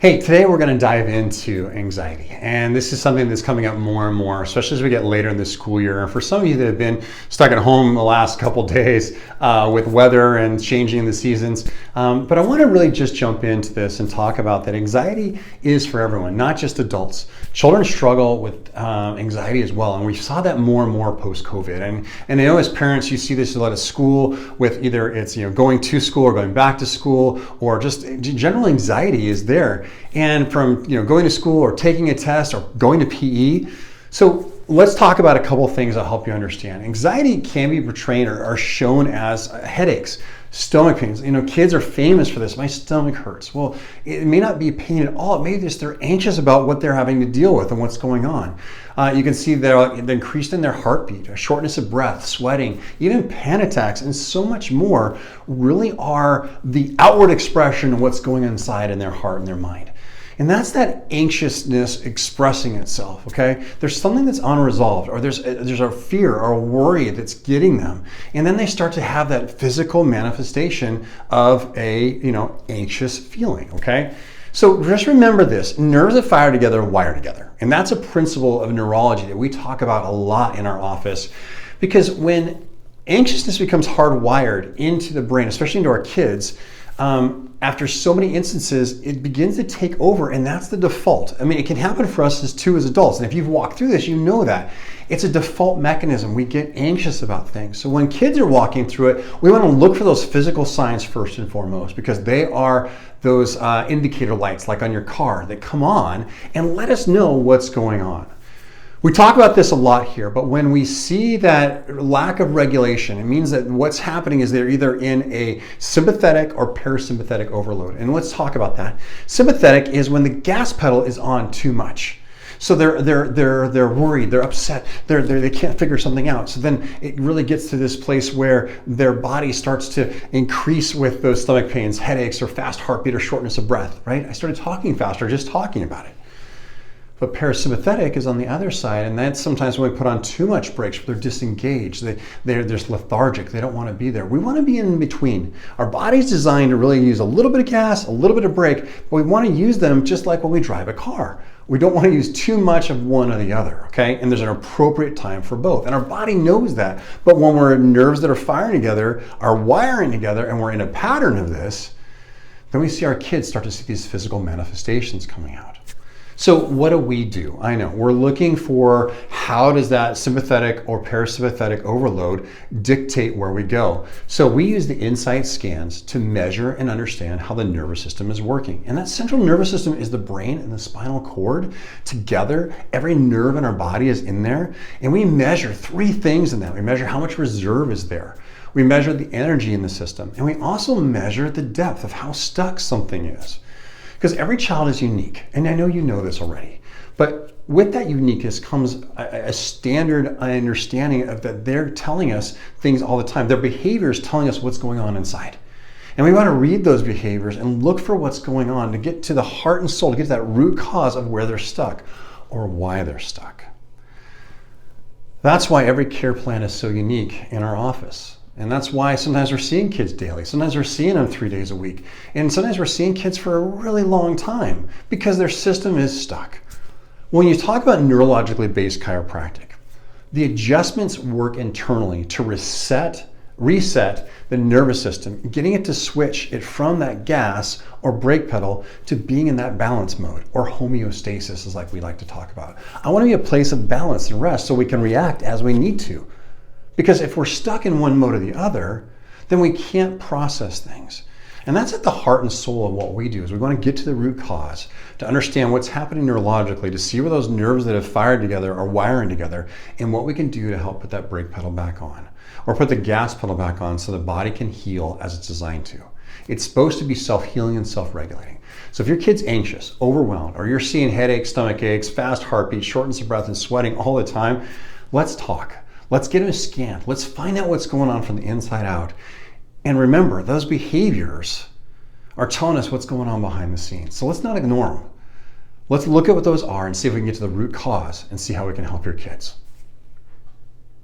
Hey, today we're going to dive into anxiety. And this is something that's coming up more and more, especially as we get later in the school year. And for some of you that have been stuck at home the last couple days with weather and changing the seasons. But I want to really just jump into this and talk about that anxiety is for everyone, not just adults. Children struggle with anxiety as well. And we saw that more and more post-COVID. And I know as parents, you see this a lot at school with either it's going to school or going back to school, or just general anxiety is there. And from going to school or taking a test or going to PE. So let's talk about a couple of things that'll help you understand. Anxiety can be portrayed or shown as headaches, stomach pains. Kids are famous for this. My stomach hurts. Well, it may not be pain at all. It may be just they're anxious about what they're having to deal with and what's going on. You can see they're increased in their heartbeat, a shortness of breath, sweating, even panic attacks, and so much more really are the outward expression of what's going on inside in their heart and their mind. And that's that anxiousness expressing itself, okay? There's something that's unresolved, or there's a fear or a worry that's getting them. And then they start to have that physical manifestation of a, anxious feeling, okay? So just remember this, nerves that fire together wire together. And that's a principle of neurology that we talk about a lot in our office, because when anxiousness becomes hardwired into the brain, especially into our kids, after so many instances, it begins to take over, and that's the default. I mean, it can happen for us as adults, and if you've walked through this, you know that. It's a default mechanism. We get anxious about things. So when kids are walking through it, we want to look for those physical signs first and foremost, because they are those indicator lights, like on your car, that come on and let us know what's going on. We talk about this a lot here, but when we see that lack of regulation, it means that what's happening is they're either in a sympathetic or parasympathetic overload. And let's talk about that. Sympathetic is when the gas pedal is on too much. So they're worried, they're upset, they can't figure something out. So then it really gets to this place where their body starts to increase with those stomach pains, headaches, or fast heartbeat, or shortness of breath, right? I started talking faster just talking about it. But parasympathetic is on the other side, and that's sometimes when we put on too much brakes, they're disengaged, they're just lethargic, they don't want to be there. We want to be in between. Our body's designed to really use a little bit of gas, a little bit of brake, but we want to use them just like when we drive a car. We don't want to use too much of one or the other, okay? And there's an appropriate time for both. And our body knows that. But when we're nerves that are firing together, are wiring together, and we're in a pattern of this, then we see our kids start to see these physical manifestations coming out. So what do? I know we're looking for how does that sympathetic or parasympathetic overload dictate where we go. So we use the insight scans to measure and understand how the nervous system is working. And that central nervous system is the brain and the spinal cord together. Every nerve in our body is in there. And we measure three things in that. We measure how much reserve is there. We measure the energy in the system. And we also measure the depth of how stuck something is. Because every child is unique, and I know you know this already, but with that uniqueness comes a standard understanding of that they're telling us things all the time. Their behavior is telling us what's going on inside. And we want to read those behaviors and look for what's going on to get to the heart and soul, to get to that root cause of where they're stuck or why they're stuck. That's why every care plan is so unique in our office. And that's why sometimes we're seeing kids daily. Sometimes we're seeing them 3 days a week. And sometimes we're seeing kids for a really long time because their system is stuck. When you talk about neurologically based chiropractic, the adjustments work internally to reset the nervous system, getting it to switch it from that gas or brake pedal to being in that balance mode, or homeostasis is like we like to talk about. I want to be a place of balance and rest so we can react as we need to. Because if we're stuck in one mode or the other, then we can't process things. And that's at the heart and soul of what we do, is we want to get to the root cause, to understand what's happening neurologically, to see where those nerves that have fired together are wiring together, and what we can do to help put that brake pedal back on, or put the gas pedal back on so the body can heal as it's designed to. It's supposed to be self-healing and self-regulating. So if your kid's anxious, overwhelmed, or you're seeing headaches, stomach aches, fast heartbeat, shortness of breath, and sweating all the time, let's talk. Let's get them scanned. Let's find out what's going on from the inside out. And remember, those behaviors are telling us what's going on behind the scenes. So let's not ignore them. Let's look at what those are and see if we can get to the root cause and see how we can help your kids.